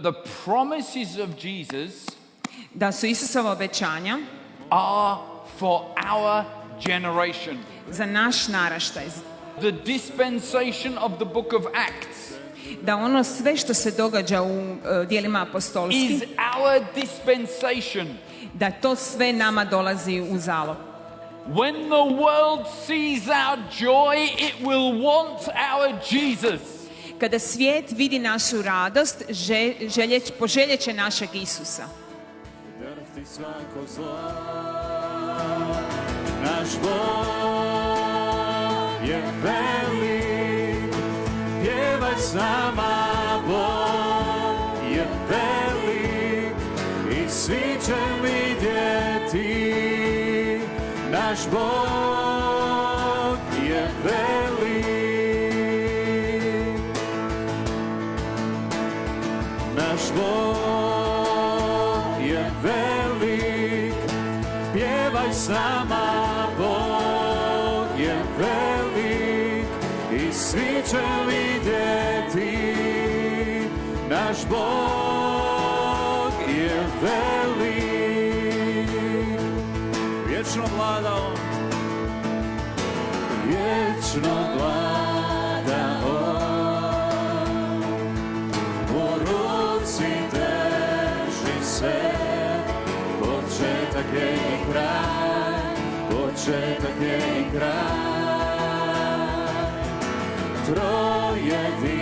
The promises of Jesus da su Isusova obećanja are for our generation. za naš naraštaj. The dispensation of the book of Acts Da ono sve što se događa u djelima is apostolskim, our dispensation. da to sve nama dolazi u zalog. When the world sees our joy, it will want our Jesus. Kada svijet vidi našu radost, poželjet će našeg Isusa. Drhti svako zlo, naš Bog je velik, pjevaj s nama, Bog je velik i svi će vidjeti, naš Bog je velik, naš Bog je velik, pjevaj s nama, Bog je velik i svi će vidjeti, naš Bog je velik, vječno vlada on, vječno vlada on, u ruci drži se, početak je i kraj, početak je i kraj, trojedini